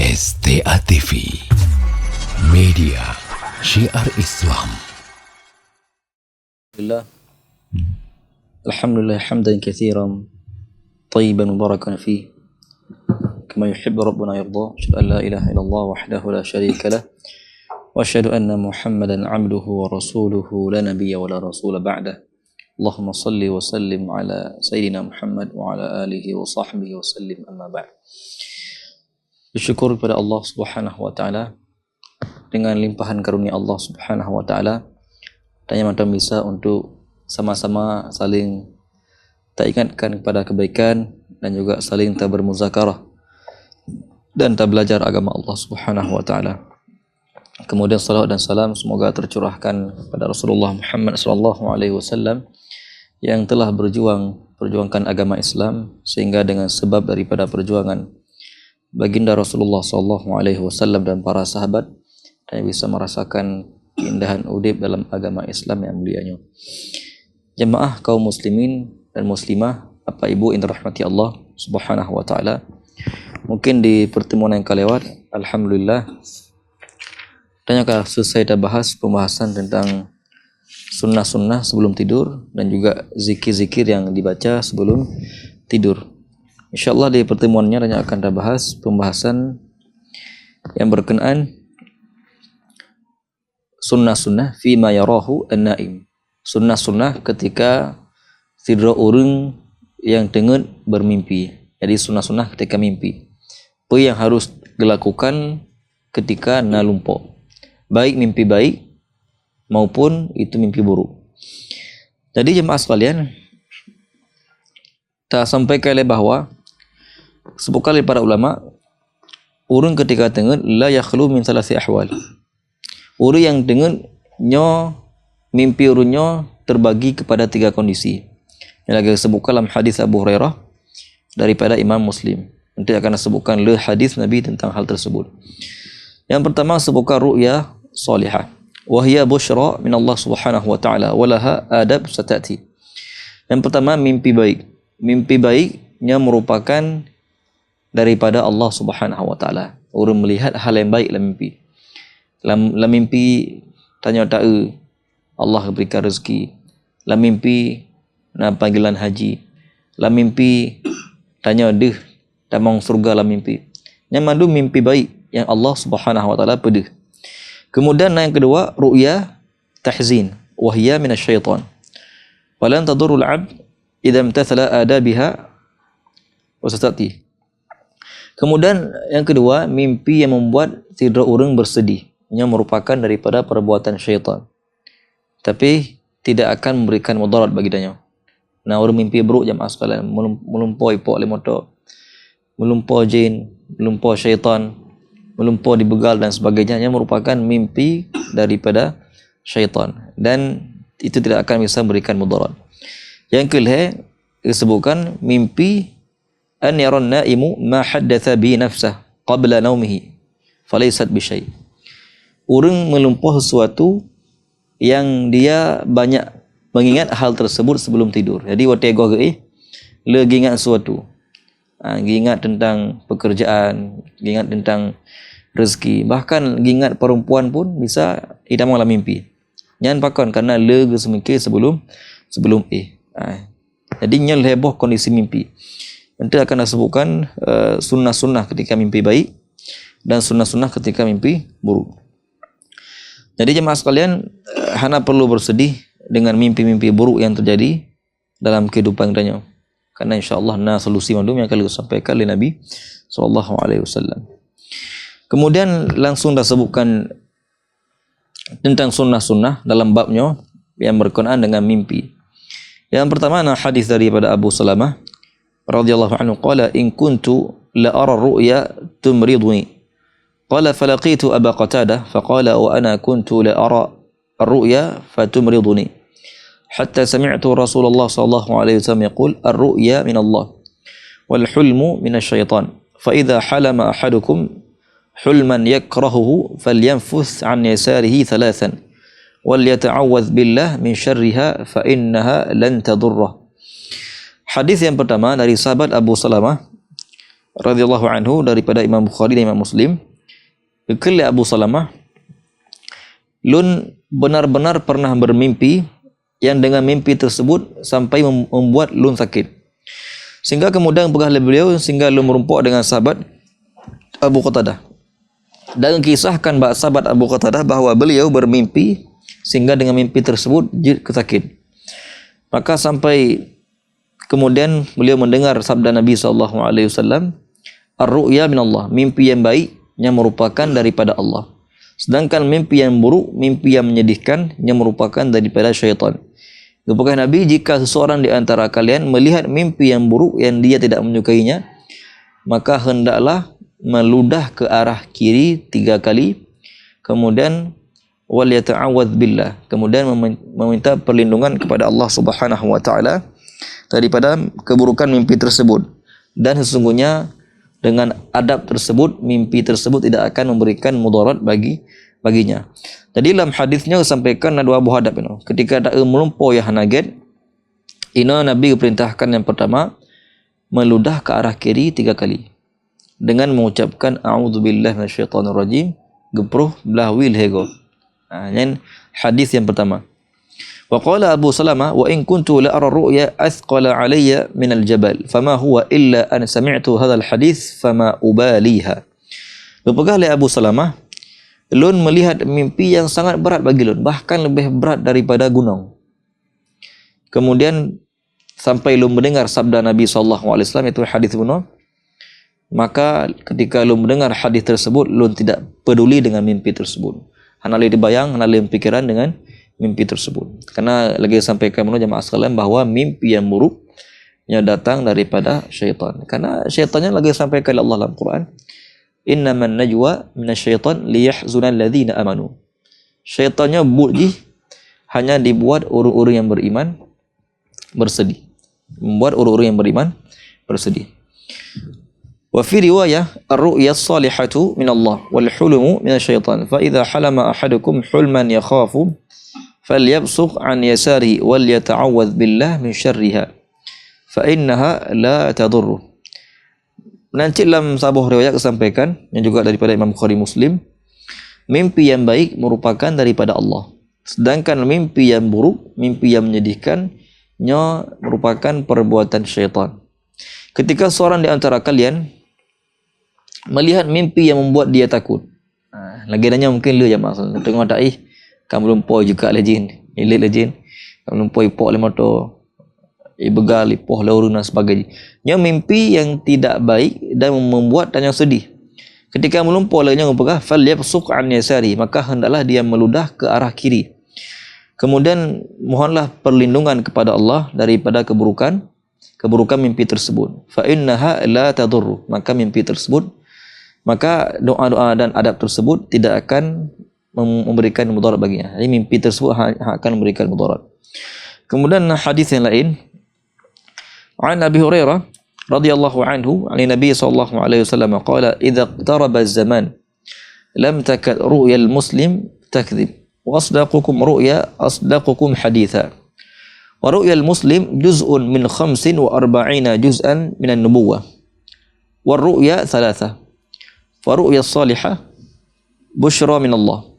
STA TV Media Syiar Islam. Alhamdulillah hamdan katsiran tayyiban mubarakan fihi kama yuhibbu rabbuna yarda. Asyhadu an la ilaha illallah wahdahu la syarika lah wa asyhadu anna Muhammadan 'abduhu wa rasuluhu la nabiyya wa la rasula ba'dah. Allahumma salli wa sallim ala sayyidina Muhammad wa ala alihi wa sahbihi wa sallim, amma ba'd. Bersyukur kepada Allah Subhanahu wa taala dengan limpahan karunia Allah Subhanahu wa taala, dan yang mana bisa untuk sama-sama saling tak ingatkan kepada kebaikan dan juga saling tak bermuzakarah dan tak belajar agama Allah Subhanahu wa taala. Kemudian salawat dan salam semoga tercurahkan kepada Rasulullah Muhammad sallallahu alaihi wasallam yang telah perjuangkan agama Islam, sehingga dengan sebab daripada perjuangan baginda Rasulullah sallallahu alaihi wasallam dan para sahabat, dan bisa merasakan keindahan udip dalam agama Islam yang mulianya. Jemaah kaum muslimin dan muslimah, Bapak Ibu yang dirahmati Allah Subhanahu wa taala. Mungkin di pertemuan yang kelewat, alhamdulillah, dan akan selesai dah bahas pembahasan tentang sunnah-sunnah sebelum tidur dan juga zikir-zikir yang dibaca sebelum tidur. InsyaAllah di pertemuannya hanya akan kita bahas pembahasan yang berkenaan sunnah-sunnah fima yarahu an-naim. Sunnah-sunnah ketika tidur orang yang tengah bermimpi. Jadi sunnah-sunnah ketika mimpi. Apa yang harus dilakukan ketika nak lumpur, baik mimpi baik maupun itu mimpi buruk. Jadi jemaah sekalian, tak sampaikan bahawa sebut kali para ulama, orang ketika tengah la yakhlu min salasi ahwal. Orang yang tengah mimpi urunnya terbagi kepada tiga kondisi. Yang lagi disebutkan dalam hadis Abu Hurairah daripada Imam Muslim. Nanti akan disebutkan le hadis Nabi tentang hal tersebut. Yang pertama sebutkan ru'ya salihah. Wa hiya busyra min Allah Subhanahu wa taala wa laha adab satati. Yang pertama mimpi baik. Mimpi baiknya merupakan daripada Allah Subhanahu wa taala. Orang melihat hal yang baik dalam mimpi. Dalam mimpi tanya tak Allah berikan rezeki. Dalam mimpi nak panggilan haji. Dalam mimpi tanya deh damang surga dalam mimpi. Yang mandu mimpi baik yang Allah Subhanahu wa taala pedih. Kemudian yang kedua ru'ya tahzin wa hiya minasyaitan. Walan tadurul 'abd idza imtathala adabiha wa satati. Kemudian yang kedua, mimpi yang membuat tidur orang bersedih, yang merupakan daripada perbuatan syaitan, tapi tidak akan memberikan mudarat bagi dia. Nah, orang mimpi buruk jemaah sekalian, melumpur ipok limoto, melumpur jin, melumpur syaitan, melumpur dibegal dan sebagainya, yang merupakan mimpi daripada syaitan, dan itu tidak akan bisa memberikan mudarat. Yang kelima disebutkan mimpi an yaran naimu ma haddatha bi nafsah qabla naumihi falaysat bi syai'. Orang melumpur sesuatu yang dia banyak mengingat hal tersebut sebelum tidur. Jadi waktu ego le ingat sesuatu. Ingat tentang pekerjaan, ingat tentang rezeki, bahkan ingat perempuan pun bisa hitam dalam mimpi. Jangan pakon karena le semikir sebelum jadi nyel heboh kondisi mimpi. Nanti akan disebutkan sunnah-sunnah ketika mimpi baik dan sunnah-sunnah ketika mimpi buruk. Jadi jemaah sekalian, hana perlu bersedih dengan mimpi-mimpi buruk yang terjadi dalam kehidupan kita. Karena insyaAllah solusi mandum yang akan disampaikan oleh Nabi SAW. Kemudian langsung dah sebutkan tentang sunnah-sunnah dalam babnya yang berkenaan dengan mimpi. Yang pertama hadis daripada Abu Salamah radhiyallahu anhu qala in kuntu la ara ru'ya tumriduni qala falaqitu Aba Qatadah faqala wa ana kuntu la ara ar-ru'ya fatumriduni hatta sami'tu Rasulullah sallallahu alaihi wasallam yaqul ar-ru'ya min Allah wal hulmu min asy-syaitan fa idza halama ahadukum hulman yakrahuhu falyanfuth an yasarihi thalathan wal yata'awwadh billah min syarriha fa innaha lan tadurrah. Hadis yang pertama dari sahabat Abu Salamah radhiyallahu anhu daripada Imam Bukhari dan Imam Muslim, berkali Abu Salamah, Lun benar-benar pernah bermimpi yang dengan mimpi tersebut sampai membuat Lun sakit. Sehingga kemudian berkali beliau sehingga Lun merumpuk dengan sahabat Abu Qatadah. Dan kisahkan sahabat Abu Qatadah bahawa beliau bermimpi sehingga dengan mimpi tersebut dia sakit. Maka sampai kemudian beliau mendengar sabda Nabi SAW, Ar-ru'ya min Allah, mimpi yang baik yang merupakan daripada Allah. Sedangkan mimpi yang buruk, mimpi yang menyedihkan yang merupakan daripada syaitan. Kepada Nabi, jika seseorang di antara kalian melihat mimpi yang buruk yang dia tidak menyukainya, maka hendaklah meludah ke arah kiri 3 kali, kemudian wal yata'awadz billah, kemudian meminta perlindungan kepada Allah Subhanahu wa taala daripada keburukan mimpi tersebut. Dan sesungguhnya dengan adab tersebut, mimpi tersebut tidak akan memberikan mudarat baginya. Jadi dalam hadisnya disampaikan ada 2 buah adab ini. Ketika ada melumpur yang hanaget, ini Nabi perintahkan yang pertama meludah ke arah kiri 3 kali dengan mengucapkan a'udzubillahi minasyaitonirrajim, gepruh belah wil hego. Yang hadis yang pertama. Wa qala Abu Salamah, wa in kuntu la ara ru'ya athqala alayya min al-jabal fama huwa illa an sami'tu hadha al-hadith fama ubaliha. Berpegang oleh Abu Salamah, Lun melihat mimpi yang sangat berat bagi Lun, bahkan lebih berat daripada gunung. Kemudian sampai Lun mendengar sabda Nabi SAW, itu hadis bunuh. Maka ketika Lun mendengar hadis tersebut, Lun tidak peduli dengan mimpi tersebut. Hanalai dibayang, hanalai pikiran dengan mimpi tersebut. Karena lagi sampaikan menurut jemaah sekalian bahawa mimpi yang buruk yang datang daripada syaitan. Karena syaitannya lagi sampaikan Allah dalam Quran, innaman najwa minasyaitan liyahzunal ladzina amanu. Syaitannya buji hanya dibuat orang-orang yang beriman bersedih. Membuat orang-orang yang beriman bersedih. Wa fi riwayah ar-ru'ya as-salihatu min Allah wal hulmu min asy-syaitan. Fa idza halama ahadukum hulman yakhafu falyabsuq an yasari wal yata'awwadz billah min syarriha fa innaha la tadurru. Nanti dalam sebuah riwayat disampaikan yang juga daripada Imam Bukhari Muslim, mimpi yang baik merupakan daripada Allah, sedangkan mimpi yang buruk, mimpi yang menyedihkannya merupakan perbuatan syaitan. Ketika seorang di antara kalian melihat mimpi yang membuat dia takut, lagi nanya mungkin lu jemaah tengok tak kamu lumpur juga lejin, ilit lejin, kamu lumpur ipok le motor, begal ipoh lauru dan sebagainya. Nya mimpi yang tidak baik dan membuat tanya sedih. Ketika melumpur lainnya ngupakah falyabsuq an yasari, maka hendaklah dia meludah ke arah kiri. Kemudian mohonlah perlindungan kepada Allah daripada keburukan mimpi tersebut. Fa innaha la tadurru, maka mimpi tersebut, maka doa-doa dan adab tersebut tidak akan memberikan mudarat baginya. Jadi mimpi tersebut akan memberikan mudarat. Kemudian hadis yang lain, an Abi Hurairah radhiyallahu anhu, an Nabi sallallahu alaihi wasallam qala idza iqtaraba az-zaman lam takad ru'ya al-muslim takdzib wa asdaqukum ru'ya asdaqukum haditha wa ru'ya al-muslim juz'un min 45 juz'an min an-nubuwah wa ru'ya thalatha wa ru'ya as-salihah busyra min Allah.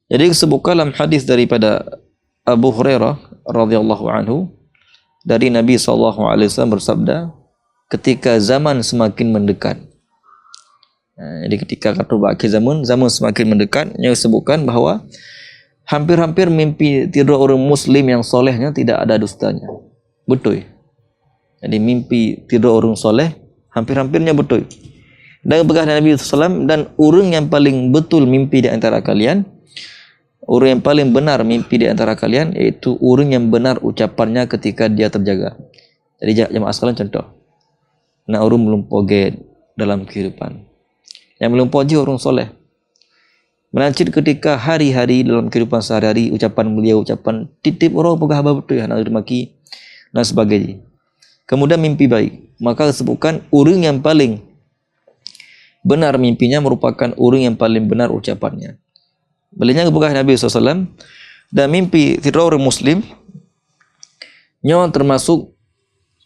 Jadi disebutkan dalam hadis daripada Abu Hurairah radhiyallahu anhu dari Nabi SAW bersabda, ketika zaman semakin mendekat. Jadi ketika kata akhir zaman semakin mendekat, yang disebutkan bahawa hampir-hampir mimpi tidur orang Muslim yang solehnya tidak ada dustanya. Betul. Jadi mimpi tidur orang soleh hampir-hampirnya betul. Dan berkata Nabi SAW, dan orang yang paling betul mimpi di antara kalian, orang yang paling benar mimpi di antara kalian, iaitu orang yang benar ucapannya ketika dia terjaga. Jadi jemaah sekalian contoh, nak orang melumpur get dalam kehidupan, yang melumpur je orang soleh, melancit ketika hari-hari dalam kehidupan sehari-hari, ucapan beliau, ucapan titip orang pegah betul nak dimaki dan sebagainya. Kemudian mimpi baik, maka disebutkan orang yang paling benar mimpinya merupakan orang yang paling benar ucapannya. Belinya kepada Nabi SAW, dan mimpi tidur orang Muslim nya termasuk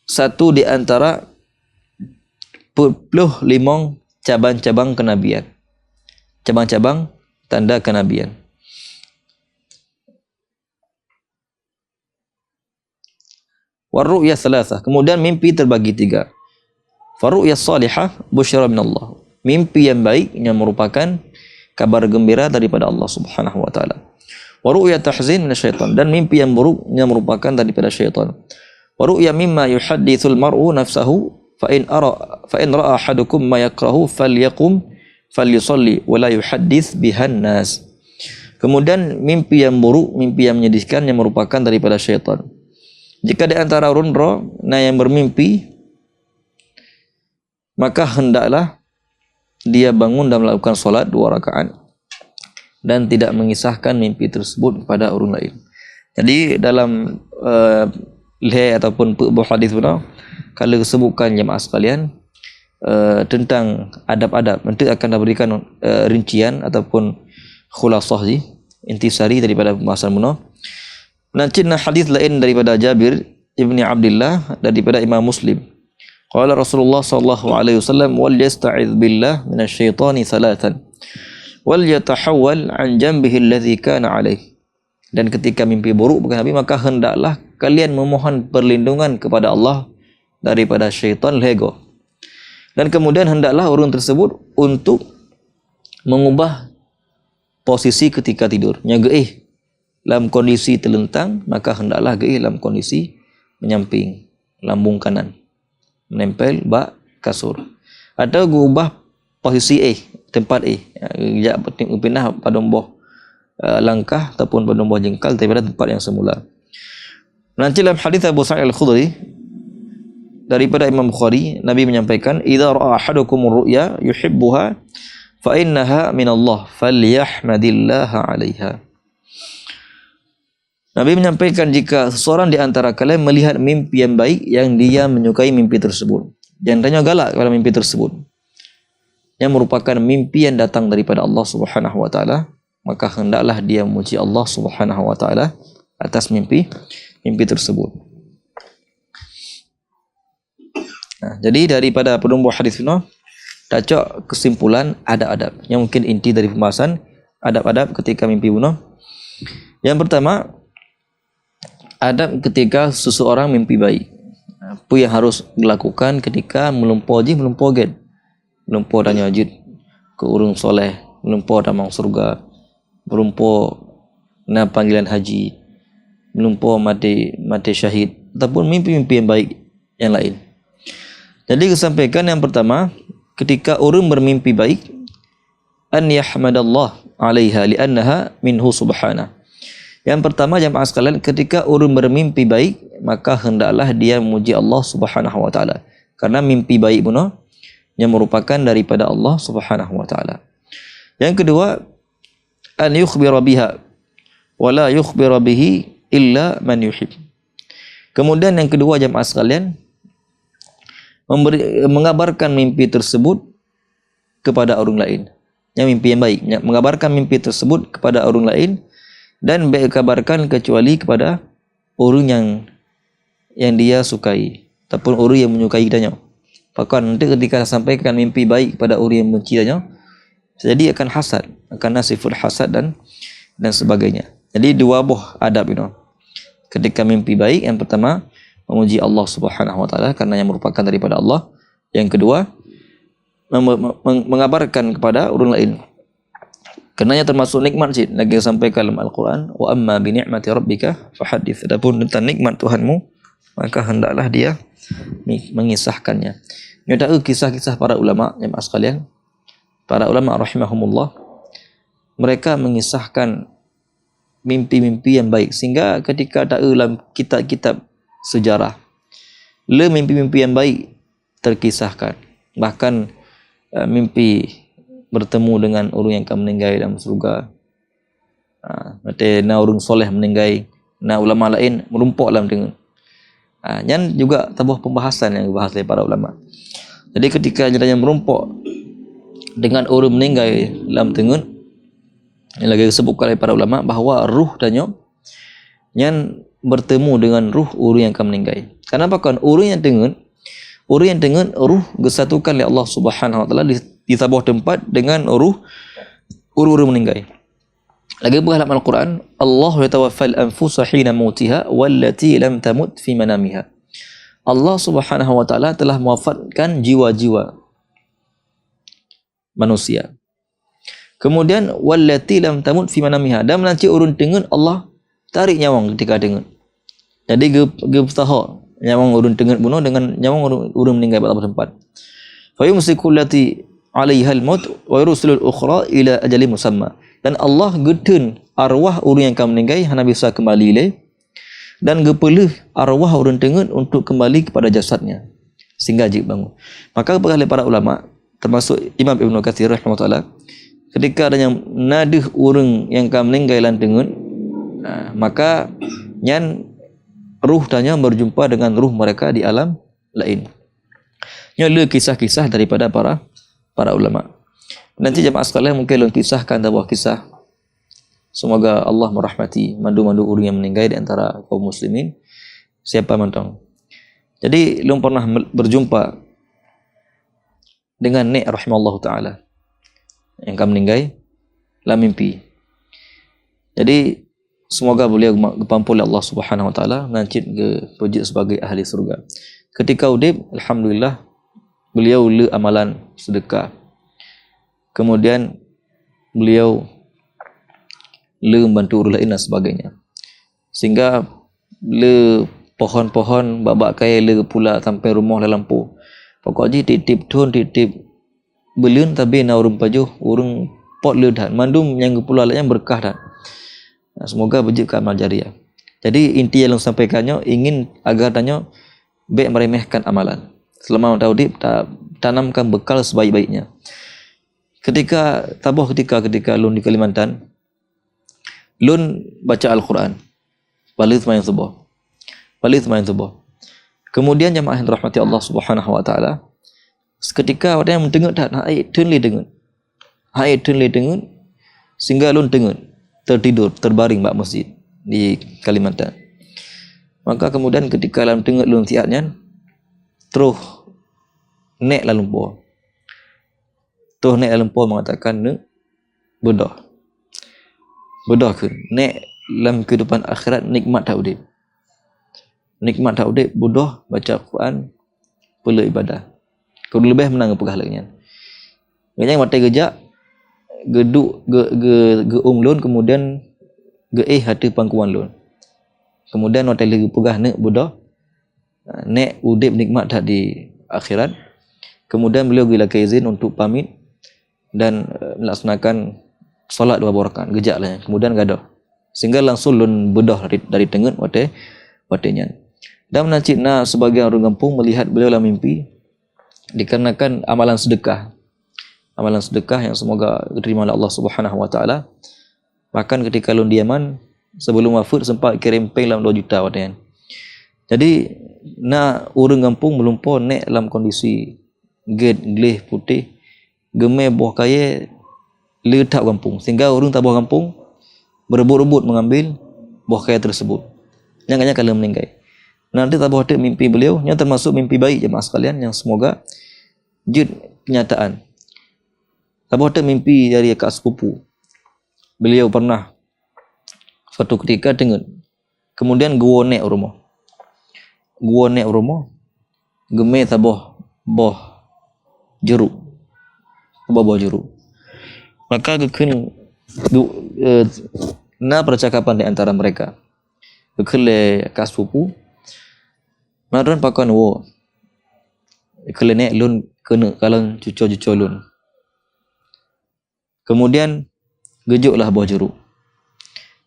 satu di antara 45 cabang-cabang kenabian. Cabang-cabang tanda kenabian. Warru'ya salasah. Kemudian mimpi terbagi 3. Farru'ya salihah busyra minallah. Mimpi yang baik yang merupakan kabar gembira daripada Allah Subhanahu wa taala. Warru'ya tahzin minasyaitan, dan mimpi yang buruk yang merupakan daripada syaitan. Warru'ya mimma yuhaddithul mar'u nafsahu fa in ra'a ahadukum ma yakrahu falyaqum falyusalli wa la yuhaddits bihan nas. Kemudian mimpi yang buruk, mimpi yang menyedihkan yang merupakan daripada syaitan. Jika di antara rundra yang bermimpi, maka hendaklah dia bangun dan melakukan solat 2 rakaat dan tidak mengisahkan mimpi tersebut kepada orang lain. Jadi dalam lihai ataupun buah hadis pun kalau sebutkan jemaah sekalian tentang adab-adab, nanti akan diberikan rincian ataupun khulasah intisari daripada pembahasan muno. Nanti hadis lain daripada Jabir ibni Abdullah daripada Imam Muslim. Qala Rasulullah sallallahu alaihi wasallam wal yasta'iz billah minasyaitani thalathan wal yatahawwal an janbihi alladhi kana alaihi. Dan ketika mimpi buruk bukan Nabi, maka hendaklah kalian memohon perlindungan kepada Allah daripada syaitan lego. Dan kemudian hendaklah orang tersebut untuk mengubah posisi ketika tidur. Nyaga dalam kondisi terlentang, maka hendaklah dalam kondisi menyamping, lambung kanan, menempel bak kasur. Atau ubah posisi tempat ya pindah pada buah langkah ataupun pada buah jengkal daripada tempat yang semula. Nanti dalam hadis Abu Sa'id Al-Khudri daripada Imam Bukhari, Nabi menyampaikan, "Idza ra'a ahadukum ar-ru'ya yuhibbuha fa innaha min Allah falyahmadillaha 'alaiha." Nabi menyampaikan, jika seseorang di antara kalian melihat mimpi yang baik yang dia menyukai mimpi tersebut, jangan tanya galak kepada mimpi tersebut, yang merupakan mimpi yang datang daripada Allah Subhanahu wa taala, maka hendaklah dia memuji Allah Subhanahu wa taala atas mimpi tersebut. Nah, jadi daripada penumbuh hadis ini tacok kesimpulan adab-adab yang mungkin inti dari pembahasan adab-adab ketika mimpi bunuh. Yang pertama, adab ketika seseorang mimpi baik. Apa yang harus dilakukan ketika melumpur tanya wajib ke urung soleh, melumpur damang surga, melumpur na panggilan haji, melumpur mati syahid, ataupun mimpi-mimpi yang baik yang lain. Jadi disampaikan yang pertama, ketika orang bermimpi baik, an yahmadallah 'alaiha li'annaha minhu subhanahu. Yang pertama jemaah sekalian, ketika orang bermimpi baik, maka hendaklah dia memuji Allah Subhanahu wa taala. Karena mimpi baik pun yang merupakan daripada Allah Subhanahu wa taala. Yang kedua, an yukhbira biha wa la yukhbira bihi illa man yuhib. Kemudian yang kedua jemaah sekalian, mengabarkan mimpi tersebut kepada orang lain. Yang mimpi yang baik, mengabarkan mimpi tersebut kepada orang lain, dan baik kabarkan kecuali kepada orang yang dia sukai ataupun orang yang menyukai dia. Bahkan nanti ketika sampaikan mimpi baik kepada orang yang benci dia, jadi akan hasad, akan nasiful hasad dan sebagainya. Jadi dua buah adab ini. Ketika mimpi baik, yang pertama memuji Allah Subhanahu wa taala karena yang merupakan daripada Allah. Yang kedua, mengabarkan kepada orang lain. Kerana termasuk nikmat sih, lagi sampaikan dalam Al-Quran, wa amma bi ni'mati rabbika fahadits. Adapun tentang nikmat Tuhanmu, maka hendaklah dia mengisahkannya. Ini ada kisah-kisah para ulama jemaah sekalian. Para ulama rahimahumullah, mereka mengisahkan mimpi-mimpi yang baik, sehingga ketika ada dalam kitab-kitab sejarah, mimpi-mimpi yang baik terkisahkan. Bahkan mimpi bertemu dengan orang yang akan meninggal dalam surga. Nanti orang soleh meninggal, ulama lain merumpuk dalam dengan. Yang juga sebuah pembahasan yang dibahas oleh para ulama. Jadi ketika yang merumpuk dengan orang meninggal dalam tengun, yang lagi disebutkan oleh para ulama bahawa ruh dan yang bertemu dengan ruh orang yang akan meninggal. Kenapa kan orang yang tengun, orang yang dengan ruh disatukan oleh Allah Subhanahu wa taala di sebuah tempat dengan ruh orang meninggal. Lagi pula dalam Al-Quran, Allah yatawaffal anfusa hina mautiha wallati lam tamut fi manamiha. Allah Subhanahu wa taala telah mewafatkan jiwa-jiwa manusia. Kemudian wallati lam tamut fi manamiha, dan nanti urun dengan Allah tarik nyawang ketika dengan. Jadi ge bertahap nyawang urun dengan bunuh dengan nyawang urun meninggal pada tempat. Fa yumsiku allati 'alaiha al-maut wa yursilu al-ukhra ila ajalin musamma. Dan Allah gedun arwah orang yang akan meninggal hana bisa kembali le, dan gepelih arwah orang tengen untuk kembali kepada jasadnya sehingga jik bangun. Maka oleh para ulama termasuk Imam Ibn Katsir rahimahullah, ketika ada yang nadih orang yang akan meninggal lan tengen, maka nyan ruh tanya berjumpa dengan ruh mereka di alam lain. Ini kisah-kisah daripada para ulama. Nanti jemaah sekalian mungkin lun kisahkan sebuah kisah. Semoga Allah merahmati mandu-mandu orang yang meninggal di antara kaum muslimin. Siapa mantong. Jadi lun pernah berjumpa dengan nek rahimallahu taala yang akan meninggal dalam mimpi. Jadi semoga beliau dipampul oleh Allah Subhanahu wa taala nancit ke puji sebagai ahli surga. Ketika udip, alhamdulillah beliau le amalan sedekah. Kemudian beliau le membantu orang lain dan sebagainya. Sehingga le pohon-pohon babak kaya le pula sampai rumah le lampu. Pokoknya titip tun titip beliun tapi na urung pajuh urung pot le dah. Mandum yang pula lain berkah dah. Semoga berjaya amal jariah. Jadi inti yang sampaikannya ingin agar tanya baik meremehkan amalan. Selama tahu dip tanamkan bekal sebaik-baiknya. Ketika lun di Kalimantan, lun baca Al-Quran, balik main subuh. Kemudian jemaah yang dirahmati Allah Subhanahu wa taala, seketika ada yang mendengar tak ayat tunli dengan, sehingga lun dengar tertidur terbaring bak masjid di Kalimantan. Maka kemudian ketika lun dengar lun siatnya, terus nek lalu lumpur. Tuh nek lempo mengatakan ne bodoh ke nek dalam kehidupan akhirat nikmat tak udip bodoh baca Quran pula ibadah kau lebih menang pegah lagi yang mata gejak geduk ge lun kemudian ge hati pangkuan lun kemudian mata lagi pegah nek bodoh nek udip nikmat tak di akhirat. Kemudian beliau bila izin untuk pamit dan melaksanakan solat 2 rakaat gejak lah. Kemudian gaduh. Sehingga langsung lun bedah dari tengen watenya. Dan menancitna sebagian orang kampung melihat beliau dalam mimpi dikarenakan amalan sedekah yang semoga diterima oleh Allah Subhanahu wa taala. Bahkan ketika lun di Yaman sebelum wafat sempat kirim peng dalam 2 juta watenya. Jadi orang kampung melumpur nek dalam kondisi gelih putih gemai buah kaya letak kampung sehingga orang tak buah kampung berebut-rebut mengambil buah kaya tersebut. Jangan kalau meninggal. Nanti tak buah mimpi beliau yang termasuk mimpi baik jemaah sekalian yang semoga jid kenyataan. Tak buah mimpi dari kak sepupu. Beliau pernah suatu ketika dengan kemudian gua nek rumah gemai tak buah jeruk. Bawa jeruk. Maka kekun percakapan di antara mereka. Kekele kas pupu. Maron pakan wo. Kekele nek lun kena kalau cucu lun. Kemudian gejuklah buah jeruk.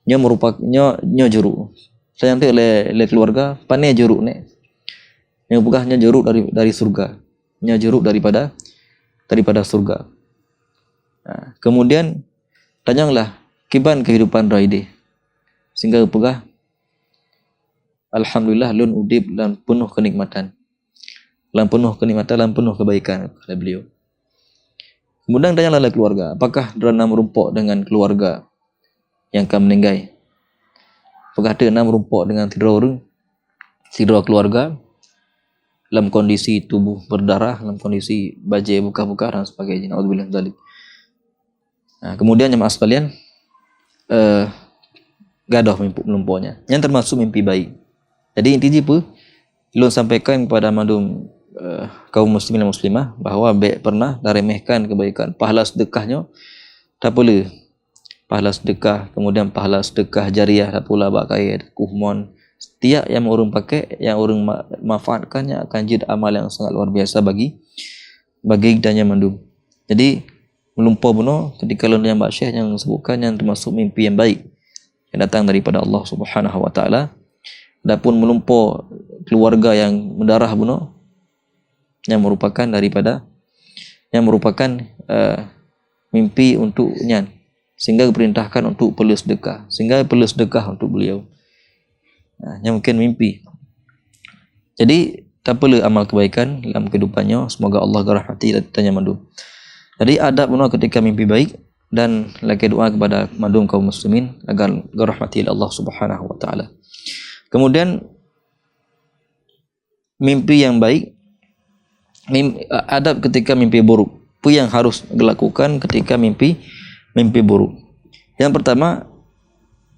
Nya merupakannya jeruk. Sayang tu le keluarga pandai jeruk nek. Yang bukannya jeruk dari surga. Nya jeruk daripada surga. Kemudian tanyanglah kiban kehidupan raide sehingga pegah alhamdulillah lun udip dan penuh kenikmatan dan penuh kebaikan oleh beliau. Kemudian tanyalah keluarga, apakah derana merumpuk dengan keluarga yang akan meninggal? Apakah derana merumpuk dengan tidur keluarga? dalam kondisi tubuh berdarah, dalam kondisi bajai buka-buka dan sebagainya. Naudzubillah min dzalik. Kemudian jemaah sekalian, gadah mimpi melumpuhnya. Yang termasuk mimpi baik. Jadi intinya apa? Ulun sampaikan kepada madum kaum muslimin dan muslimah bahawa baik pernah dah remehkan kebaikan. Pahala sedekahnya tak boleh. Pahala sedekah, kemudian pahala sedekah jariah tak pula bakai kuhmon. Setiap yang orang pakai, yang orang manfaatkannya akan jadi amal yang sangat luar biasa bagi kita yang mandum. Jadi melumpah benar ketika lalu yang Syekh yang sebutkan yang termasuk mimpi yang baik yang datang daripada Allah Subhanahu Wa Taala. Adapun melumpah keluarga yang mendarah benar yang merupakan mimpi untuknya, sehingga diperintahkan untuk perlu sedekah, untuk beliau. Yang mungkin mimpi. Jadi tak perlu amal kebaikan dalam kehidupannya. Semoga Allah rahmati tanya mandu. Jadi adab benar ketika mimpi baik, dan lagi doa kepada madum kaum muslimin agar rahmati Allah Subhanahu Wa Taala. Kemudian mimpi yang baik, adab ketika mimpi buruk. Apa yang harus dilakukan ketika mimpi buruk? Yang pertama,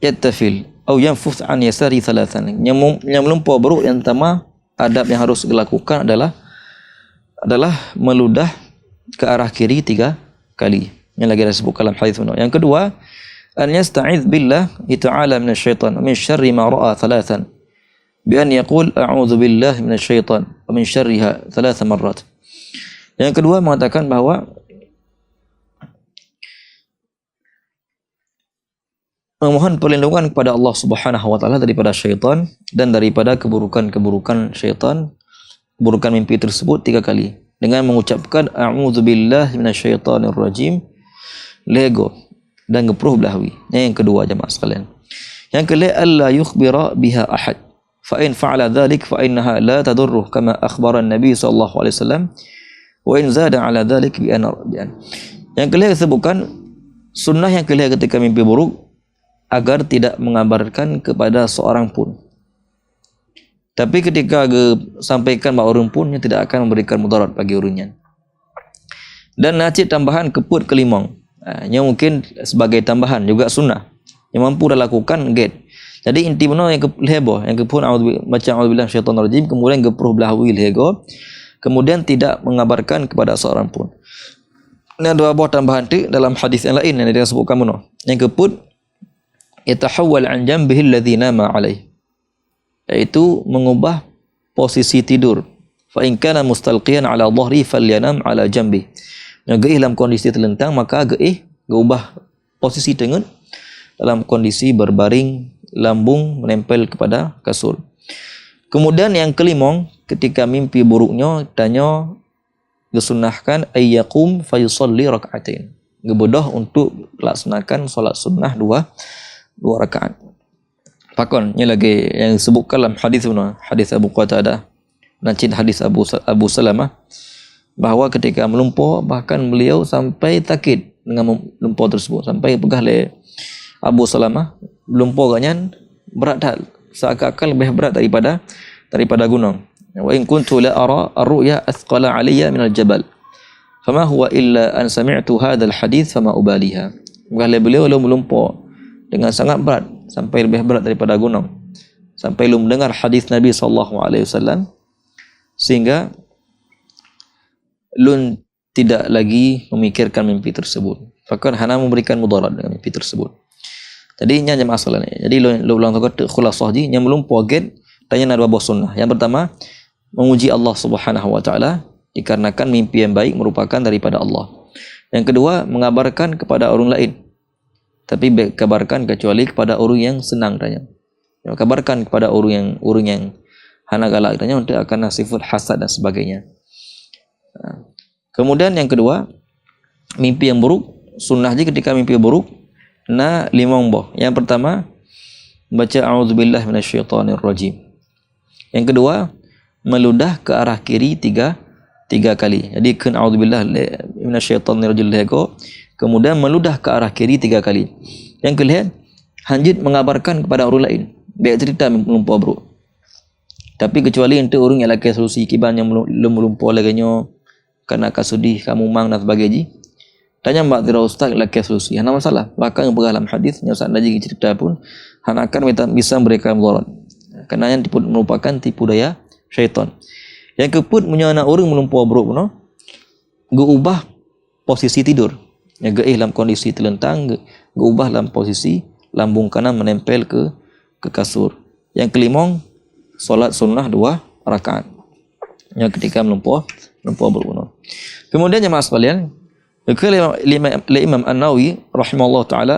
yattafil atau yanfuth an yasari thalathan. Yang melumpur buruk yang pertama, adab yang harus dilakukan adalah meludah ke arah kiri 3 kali. Yang lagi disebut dalam hadis ini. Yang kedua, an yasta'iz billah ta'ala minasyaitan min syarri ma ra'a thalathan. Bi an yaqul a'udzu billahi minasyaitan wa min syarriha 3 marrat. Yang kedua mengatakan bahawa memohon perlindungan kepada Allah Subhanahu Wa Taala daripada syaitan dan daripada keburukan syaitan, keburukan mimpi tersebut 3 kali dengan mengucapkan a'udzubillahi minasyaitonir rajim, lego dan gepruh belahwi. Yang kedua jemaah sekalian. Yang kelima, alla yukhbira biha ahad. Fa in fa'ala dhalik fa innaha la tadurruh kama akhbara an-nabi sallallahu alaihi wasallam wa in zada ala dhalik bi an. Yang kelima disebutkan sunnah yang kelima ketika mimpi buruk agar tidak mengabarkan kepada seorang pun. Tapi ketika sampaikan kepada orang pun, tidak akan memberikan mudarat bagi orangnya. Dan nacit tambahan keput kelimang. Yang mungkin sebagai tambahan juga sunnah. Yang mampu dah lakukan get. Jadi inti benar yang keheboh, yang kepun macam auzubillahi minasyaitonir rajim, kemudian gepruh belahwi lego, kemudian tidak mengabarkan kepada seorang pun. Ini dua buah tambahan tu dalam hadis yang lain yang disebutkan benar. Yang keput yatahawwal an jambihi alladhi nama alaih, iaitu mengubah posisi tidur. Fa in kana mustalqiyan ala dhahri falyanam ala jambi. Gaih dalam kondisi terlentang, maka ubah posisi tangan dalam kondisi berbaring, lambung menempel kepada kasur. Kemudian yang kelima, ketika mimpi buruknya tanya disunahkan ayyaqum fa yusalli rak'atain. Gebodoh untuk laksanakan solat sunnah 2 rakaat. Pakon, ini lagi yang disebutkan dalam hadis Abu Qatadah, nanti hadis Abu Salamah, bahawa ketika melumpur bahkan beliau sampai takut dengan melumpur tersebut, sampai pegah le Abu Salamah melumpur ganyan berat tak, seakan-akan lebih berat daripada gunung. Wa in kuntu la ara ar-ru'ya athqala 'alayya min al-jabal fama huwa illa an sami'tu hadha al-hadith fama ubaliha. Beliau melumpur dengan sangat berat, sampai lebih berat daripada gunung, sampai lu mendengar hadis Nabi SAW, sehingga lu tidak lagi memikirkan mimpi tersebut. Fakar hana memberikan mudarat dengan mimpi tersebut. Jadi ini jemaah sekalian. Jadi lu ulang tu khulasah ji yang melumpur gen tanya dua buah sunnah. Yang pertama, memuji Allah Subhanahu Wa Taala dikarenakan mimpi yang baik merupakan daripada Allah. Yang kedua, mengabarkan kepada orang lain. Tapi kabarkan kecuali kepada orang yang senang tanya. Kabarkan kepada orang yang hana galak tanya untuk akan sifat hasad dan sebagainya. Kemudian yang kedua, mimpi yang buruk, sunnah je ketika mimpi buruk, 5 boh. Yang pertama, baca a'udzubillahi minasyaitonir rajim. Yang kedua, meludah ke arah kiri 3 kali. Jadi kan a'udzubillahi minasyaitonir rajim lego, kemudian meludah ke arah kiri 3 kali. Yang kelima, hanjit mengabarkan kepada orang lain. Biar cerita melumpur buruk. Tapi kecuali ente orang yang laki solusi kiban yang melumpur laganya kena kasudi kamu mang dan sebagainya. Tanya mbak tira ustaz laki solusi. Hana masalah. Bahkan yang dalam hadis yang saat lagi cerita pun hana akan bisa mereka mudarat. Kerana yang merupakan tipu daya syaitan. Yang keput punya anak orang melumpur buruk no. Ge ubah posisi tidur. Yang dalam kondisi terlentang, ge ubah dalam posisi lambung kanan menempel ke kasur. Yang kelimong solat sunnah 2 rakaat. Yang ketika melumpur buruk. Kemudian jemaah sekalian, Imam An-Nawawi rahimahullah taala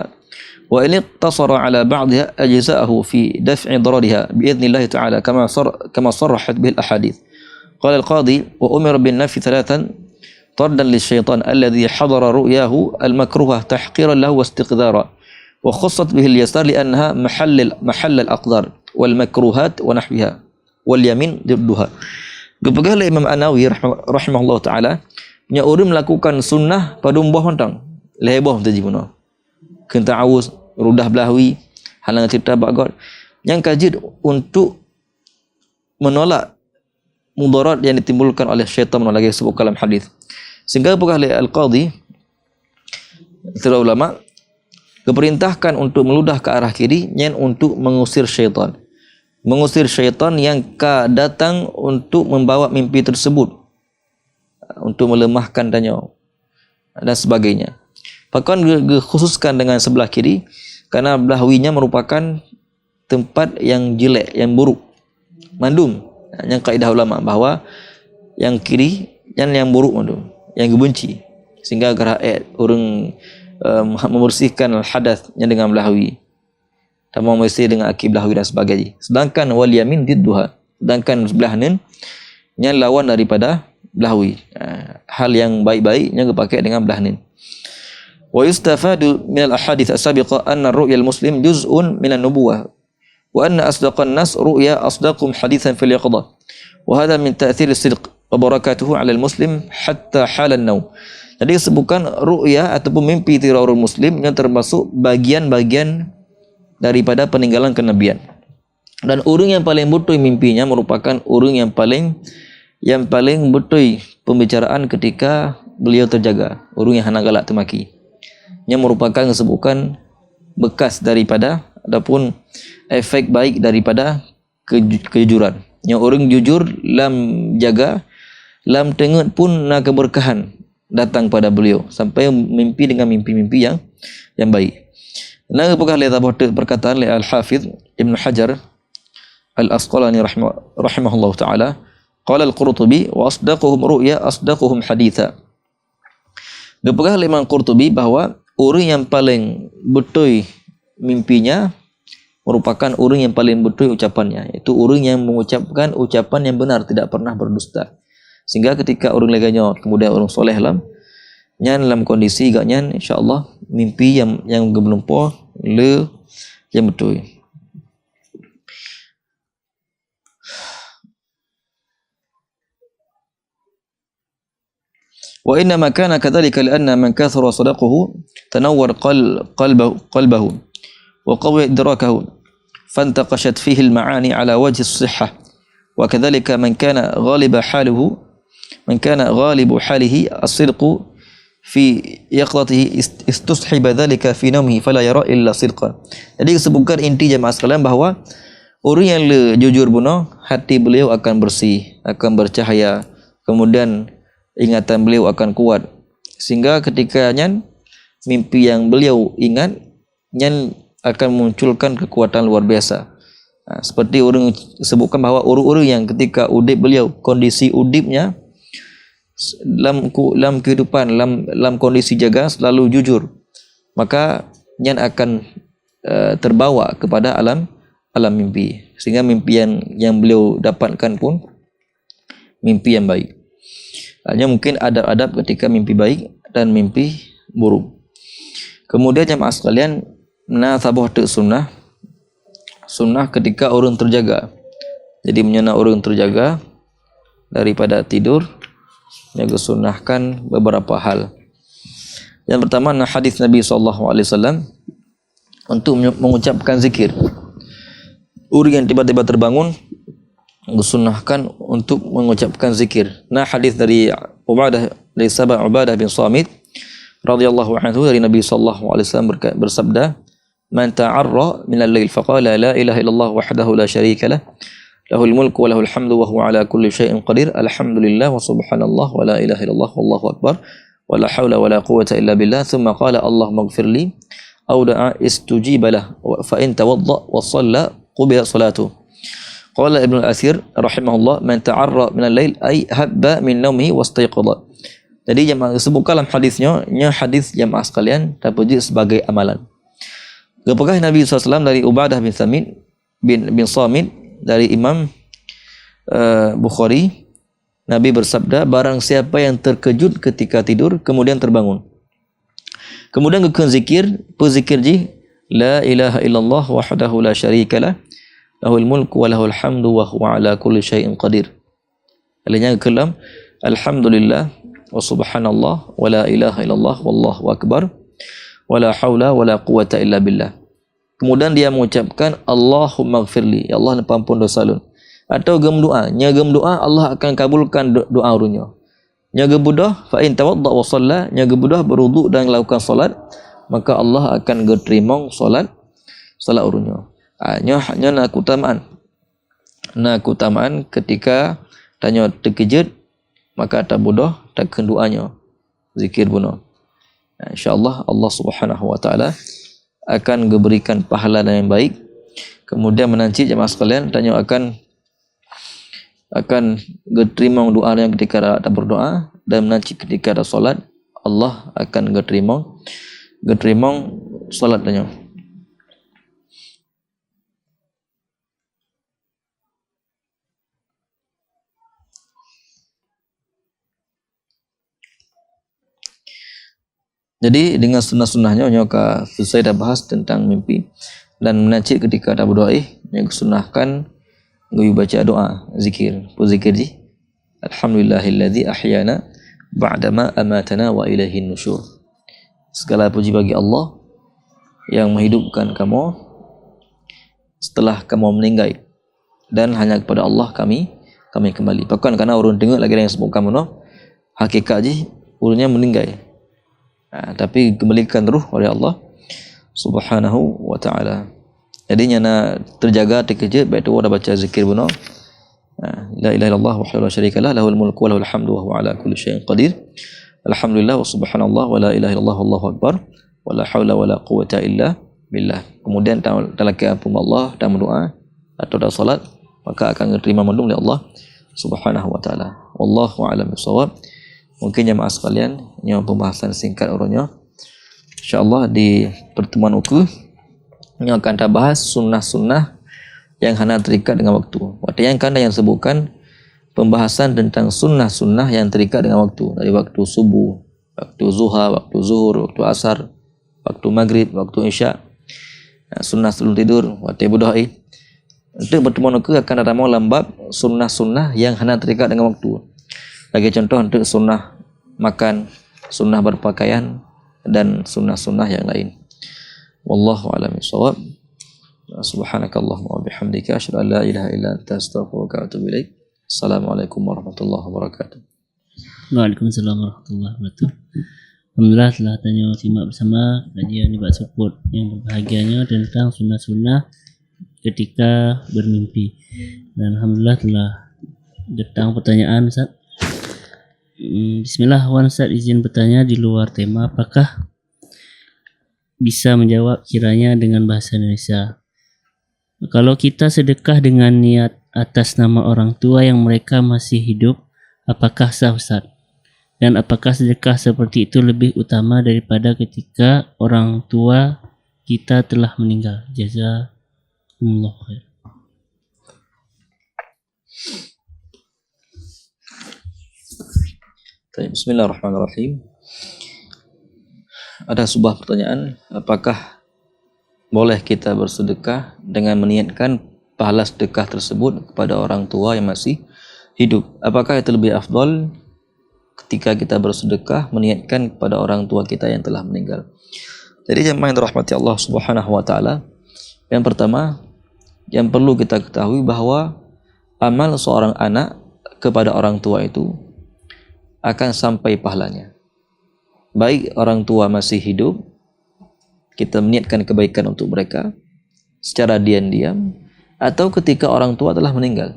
wa in iqtasara ala ba'dha ajza'ahu fi daf'i darariha bi idznillah ta'ala kama sarrahat bil ahadith. Qala al-qadi wa umira bin nafi thalathan tardan lisyaitan alladhi hadara ru'yahu al-makruhah tahqiran lahu wa istiqdara wa khassat bihi al-yasar li'annaha mahall al-aqdar wal makruhat wa nahwiha wal yamin didduha. Gepegah Imam An-Nawawi rahimahullah taala nya orang melakukan sunnah pada umbah hontang leheboh tadi puno kenta awus rudah belahwi halang cerita bagot yang kajid untuk menolak mudarat yang ditimbulkan oleh syaitan lagi sebut kalam hadis. Sehingga apakah al-qadhi para ulama diperintahkan untuk meludah ke arah kiri yang untuk mengusir syaitan. Mengusir syaitan yang datang untuk membawa mimpi tersebut, untuk melemahkan tanya dan sebagainya. Bahkan dikhususkan dengan sebelah kiri karena belahwinya merupakan tempat yang jelek, yang buruk, mandum. Yang kaidah ulama bahawa yang kiri yang buruk mandum, yang dibenci. Sehingga agar orang membersihkan hadas yang dengan belahwi, dan membersih dengan akib belahwi dan sebagainya. Sedangkan wal yamin didduha, sedangkan sebelah nen yang lawan daripada belahwi. Hal yang baik-baiknya dipakai dengan belah nin. Wa yustafadu min al-ahadits as-sabiqah anna ru'ya al-muslim juz'un min an-nubuwah wa anna asdaqan nas ru'ya asdaqum hadithan fil yaqdah. Wa hadha min ta'thir as-sidq wa barakatuhu 'ala al-muslim hatta hal an-naum. Jadi sebutkan ru'ya ataupun mimpi tira orang muslim yang termasuk bagian-bagian daripada peninggalan kenabian. Dan orang yang paling betul mimpinya merupakan orang yang paling betul pembicaraan ketika beliau terjaga, orang yang hana galak temaki, yang merupakan disebutkan bekas daripada ataupun efek baik daripada kejujuran. Yang orang jujur lam jaga, lam tengut pun nak keberkahan datang pada beliau sampai mimpi dengan mimpi-mimpi yang baik. Nah, apakah lihat perkataan oleh Al-Hafidh Ibn Hajar Al-Asqalani rahimahullah ta'ala, qala Al-Qurtubi wa asdaquhum ru'ya asdaquhum haditha. Apakah Imam Qurtubi bahawa orang yang paling betul mimpinya merupakan orang yang paling betul ucapannya, iaitu orang yang mengucapkan ucapan yang benar, tidak pernah berdusta. Sehingga ketika orang leganya kemudian orang soleh dalam kondisi agaknya insya-Allah mimpi yang gemelumpur yang betul. Wa inna ma kana kadzalika li'anna man kathara sadaqahu tanawwar qalbahu wa qawiya idrakahu fantaqashat fihi al-ma'ani ala wajhi as-sihhah wa kadzalika man kana ghalibu halihi as-sidqu fi yaqlatihi istushiba dhalika fi nawmihi fala yara illa sidqan. Jadi disebutkan inti jemaah sekalian bahawa orang yang jujur bunuh, hati beliau akan bersih, akan bercahaya, kemudian ingatan beliau akan kuat, sehingga ketika mimpi yang beliau ingat akan munculkan kekuatan luar biasa. Seperti orang sebutkan bahawa orang-orang yang ketika udip beliau, kondisi udipnya dalam kehidupan, dalam kondisi jaga selalu jujur, maka akan terbawa kepada alam mimpi, sehingga mimpi yang beliau dapatkan pun mimpi yang baik. Hanya mungkin adab-adab ketika mimpi baik dan mimpi buruk. Kemudian jemaah sekalian, menasabah sunnah ketika orang terjaga. Jadi menyana orang terjaga daripada tidur, yang disunnahkan beberapa hal. Yang pertama, hadis Nabi SAW untuk mengucapkan zikir. Orang yang tiba-tiba terbangun Disunnahkan untuk mengucapkan zikir. Nah, hadis dari sahabat Ubadah bin Samit radhiyallahu anhu dari Nabi sallallahu alaihi wasallam bersabda, "Man ta'arra min al-lail faqala la ilaha illallah wahdahu la syarika lah, lahul mulku wa lahul hamdu wa huwa ala kulli syai'in qadir, alhamdulillah wa subhanallah wa la ilaha illallah wallahu akbar wa la haula wa la quwwata illa billah, thumma qala Allahumma ighfirli aw da'a istujiba lah, fa in tawadda wa shalla qubila salatuhu." Qala Ibnu Al-Athir rahimahullah, "Man ta'arra min al-lail ay habba min naumihi wastayqadha." Jadi jemaah sebutkan dalam hadisnya, hadis jemaah sekalian terpuji sebagai amalan. Apakah Nabi SAW dari Ubadah bin Samit dari Imam Bukhari, Nabi bersabda, barang siapa yang terkejut ketika tidur kemudian terbangun, kemudian ke zikir, perzikir la ilaha illallah wahdahu la syarikalah, lahul mulku wa lahul hamdu wa huwa ala kulli syai'in qadir. Alanya kelam alhamdulillah wa subhanallah wa la ilaha illallah wallahu akbar wa la haula wa la quwwata illa billah. Kemudian dia mengucapkan Allahumma ighfirli, ya Allah ampun dosa lun. Atau gem doa, nya gem doa Allah akan kabulkan doa urunnya. Nya gem budah fa in tawadda wa shalla, nya gem budah berwudu dan lakukan solat, maka Allah akan terima solat urunnya. Nya nak keutamaan ketika tanya terkejut, maka tak bodoh tak doanya zikir bunuh. InsyaAllah Allah Subhanahu wa taala akan memberikan pahala yang baik. Kemudian menanti jemaah sekalian tanya akan diterima doa yang ketika tak berdoa, dan menanti ketika ada solat Allah akan diterima solatnya. Jadi dengan sunnah-sunnahnya nyoka selesai dah bahas tentang mimpi, dan menacik ketika dah berdoa yang sunnahkan gue baca doa zikir alhamdulillahilladzi ahyana ba'dama amatana wa ilaihin nusyur. Segala puji bagi Allah yang menghidupkan kamu setelah kamu meninggal, dan hanya kepada Allah kami kembali. Bahkan karena urun dengar lagi yang sebut kamu hakikat urunnya meninggal. Tapi kembalikan ruh oleh Allah Subhanahu wa taala. Jadi nyana terjaga terkejut baik tu dah baca zikir benar. La ilaha illallah wahdahu la syarikalah, lahul mulku wa lahul hamdu wa huwa ala kulli syai'in qadir. Alhamdulillah wa subhanallah wa la ilaha illallah wallahu akbar wa la haula wa la quwwata illa billah. Kemudian talakai apun Allah dan berdoa atau dah solat, maka akan diterima mandum oleh Allah Subhanahu wa taala. Wallahu a'lam bissawab. Mungkin jemaah sekalian yang pembahasan singkat urutnya. InsyaAllah di pertemuan uku yang akan kita bahas sunnah-sunnah yang hanya terikat dengan waktu. Waktu yang kanda yang sebutkan pembahasan tentang sunnah-sunnah yang terikat dengan waktu. Dari waktu subuh, waktu zuha, waktu zuhur, waktu asar, waktu maghrib, waktu isya. Sunnah sebelum tidur, waktu budah. Untuk pertemuan uku akan ada mau lambab sunnah-sunnah yang hanya terikat dengan waktu. Bagi contoh untuk sunnah makan, sunnah berpakaian, dan sunnah-sunnah yang lain. Wallahu a'lam bishawab. Subhanakallahumma wa bihamdika asyhadu an la ilaha illa anta astaghfiruka wa atubu ilaik. Assalamualaikum warahmatullahi wabarakatuh. Waalaikumsalam warahmatullahi wabarakatuh. Alhamdulillah telah tanya simak bersama kajian di Pak Support yang berbahagianya tentang sunnah-sunnah ketika bermimpi. Dan alhamdulillah telah datang pertanyaan, Ustaz. Bismillah, Wan Ustaz izin bertanya di luar tema, apakah bisa menjawab kiranya dengan bahasa Indonesia? Kalau kita sedekah dengan niat atas nama orang tua yang mereka masih hidup, apakah sah, Ustaz? Dan apakah sedekah seperti itu lebih utama daripada ketika orang tua kita telah meninggal? Jazakumullah khair. Bismillahirrahmanirrahim. Ada sebuah pertanyaan, apakah boleh kita bersedekah dengan meniatkan pahala sedekah tersebut kepada orang tua yang masih hidup? Apakah itu lebih afdal ketika kita bersedekah meniatkan kepada orang tua kita yang telah meninggal? Jadi jemaah yang dirahmati Allah Subhanahu wa taala, yang pertama yang perlu kita ketahui bahawa amal seorang anak kepada orang tua itu akan sampai pahalanya. Baik orang tua masih hidup, kita meniatkan kebaikan untuk mereka secara diam-diam, atau ketika orang tua telah meninggal,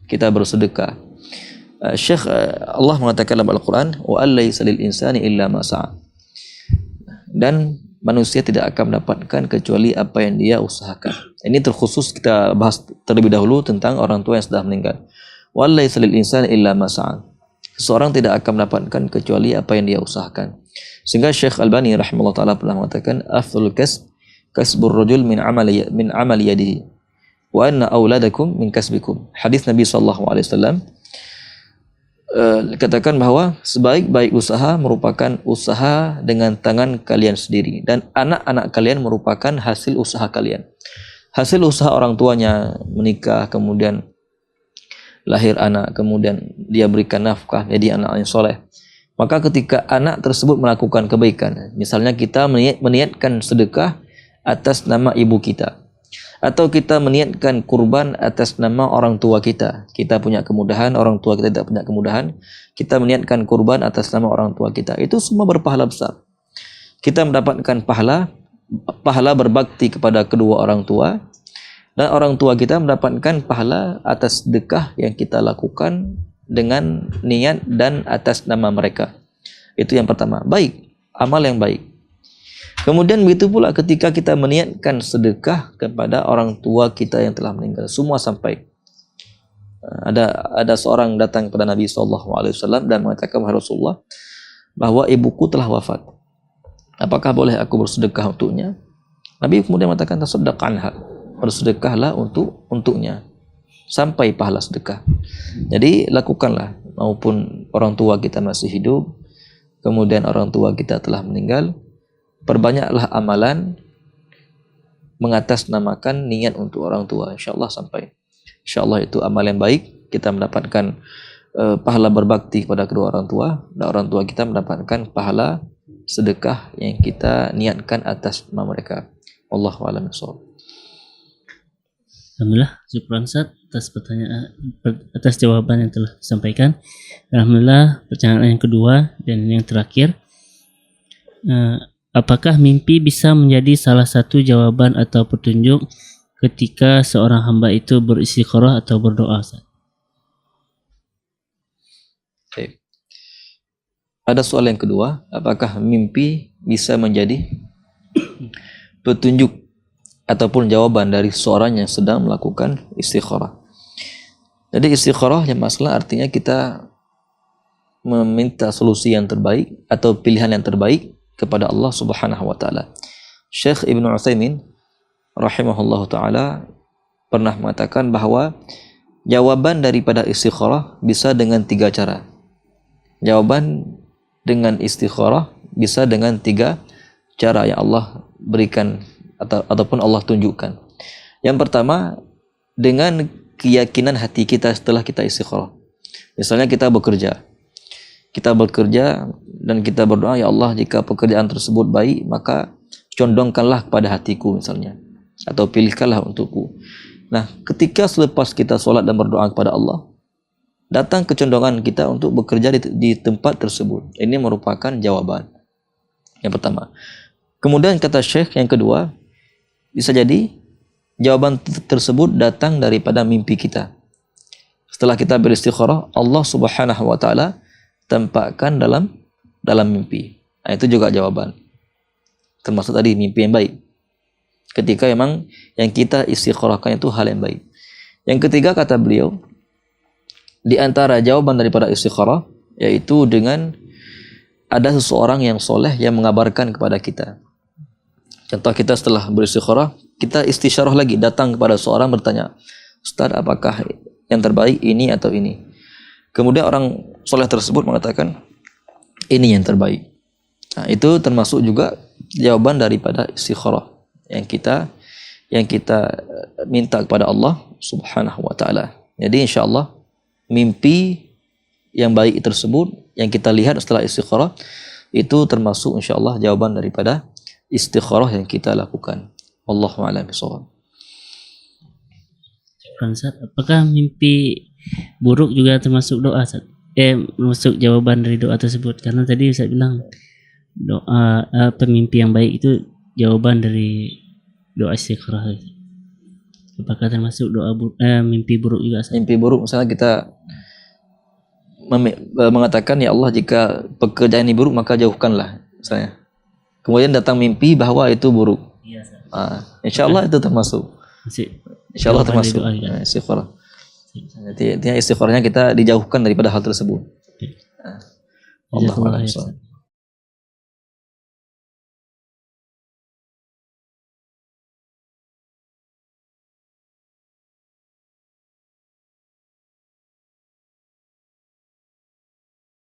kita bersedekah. Syekh Allah mengatakan dalam Al-Quran, wa allaysa lil insani illa ma sa'a. Dan manusia tidak akan mendapatkan kecuali apa yang dia usahakan. Ini terkhusus kita bahas terlebih dahulu tentang orang tua yang sudah meninggal. Wa allaysa lil insani illa ma sa'a. Seseorang tidak akan mendapatkan kecuali apa yang dia usahakan. Sehingga Syekh Albani rahimahullah taala pernah mengatakan, afdhul kasb kasbur rajul min amali yadihi wa anna auladakum min kasbikum. Hadis Nabi sallallahu alaihi wasallam katakan bahwa sebaik-baik usaha merupakan usaha dengan tangan kalian sendiri, dan anak-anak kalian merupakan hasil usaha kalian. Hasil usaha orang tuanya menikah, kemudian lahir anak, kemudian dia berikan nafkah, jadi anak yang soleh. Maka ketika anak tersebut melakukan kebaikan, misalnya kita meniatkan sedekah atas nama ibu kita, atau kita meniatkan kurban atas nama orang tua kita. Kita punya kemudahan, orang tua kita tidak punya kemudahan. Kita meniatkan kurban atas nama orang tua kita. Itu semua berpahala besar. Kita mendapatkan pahala berbakti kepada kedua orang tua, dan orang tua kita mendapatkan pahala atas sedekah yang kita lakukan dengan niat dan atas nama mereka. Itu yang pertama. Baik, amal yang baik. Kemudian begitu pula ketika kita meniatkan sedekah kepada orang tua kita yang telah meninggal, semua sampai. Ada seorang datang kepada Nabi SAW dan mengatakan, wahai Rasulullah, bahwa ibuku telah wafat. Apakah boleh aku bersedekah untuknya? Nabi kemudian mengatakan, tasaddaq anha, bersedekahlah untuknya sampai pahala sedekah. Jadi lakukanlah, maupun orang tua kita masih hidup, kemudian orang tua kita telah meninggal, perbanyaklah amalan mengatasnamakan niat untuk orang tua, insyaallah sampai. Insyaallah itu amal yang baik, kita mendapatkan pahala berbakti kepada kedua orang tua, dan orang tua kita mendapatkan pahala sedekah yang kita niatkan atas nama mereka. Wallahu a'lam bishawab. Alhamdulillah, syukran Ustaz atas pertanyaan, atas jawaban yang telah disampaikan. Alhamdulillah, pertanyaan yang kedua dan yang terakhir. Apakah mimpi bisa menjadi salah satu jawaban atau petunjuk ketika seorang hamba itu beristikharah atau berdoa? Okay. Ada soal yang kedua, apakah mimpi bisa menjadi petunjuk ataupun jawaban dari seorang yang sedang melakukan istikharah? Jadi istikharah yang masalah artinya kita meminta solusi yang terbaik atau pilihan yang terbaik kepada Allah Subhanahu wa taala. Syekh Ibnu Utsaimin rahimahullahu taala pernah mengatakan bahwa jawaban daripada istikharah bisa dengan 3 cara. Jawaban dengan istikharah bisa dengan 3 cara yang Allah berikan ataupun Allah tunjukkan. Yang pertama, dengan keyakinan hati kita setelah kita istikharah. Misalnya kita bekerja dan kita berdoa, ya Allah, jika pekerjaan tersebut baik, maka condongkanlah kepada hatiku misalnya, atau pilihkanlah untukku. Nah, ketika selepas kita solat dan berdoa kepada Allah, datang kecondongan kita untuk bekerja di tempat tersebut. Ini merupakan jawaban yang pertama. Kemudian kata Syekh yang kedua, bisa jadi jawaban tersebut datang daripada mimpi kita. Setelah kita beristikharah, Allah Subhanahu wa taala tampakkan dalam mimpi. Nah, itu juga jawaban. Termasuk tadi mimpi yang baik. Ketika memang yang kita istikharahkan itu hal yang baik. Yang ketiga kata beliau, di antara jawaban daripada istikharah yaitu dengan ada seseorang yang soleh yang mengabarkan kepada kita. Contoh, kita setelah beristikharah, kita istisyarah lagi, datang kepada seorang bertanya, Ustaz, apakah yang terbaik ini atau ini? Kemudian orang soleh tersebut mengatakan, ini yang terbaik. Nah, itu termasuk juga jawaban daripada istikharah yang kita minta kepada Allah Subhanahu wa taala. Jadi insyaallah mimpi yang baik tersebut yang kita lihat setelah istikharah itu termasuk insyaallah jawaban daripada istikharah yang kita lakukan. Wallahu a'lam bishawab. Syukran Ustaz. Apakah mimpi buruk juga termasuk doa Ustaz? Masuk jawaban dari doa tersebut, karena tadi Ustaz bilang doa mimpi yang baik itu jawaban dari doa istikharah. Apakah termasuk doa mimpi buruk juga Ustaz? Mimpi buruk misalnya kita mengatakan ya Allah, jika pekerjaan ini buruk maka jauhkanlah misalnya. Kemudian datang mimpi bahwa itu buruk. Iya Ustaz. Insyaallah itu termasuk. Insyaallah termasuk istikharah. Jadi istiqorahnya kita dijauhkan daripada hal tersebut. Allah a'lam.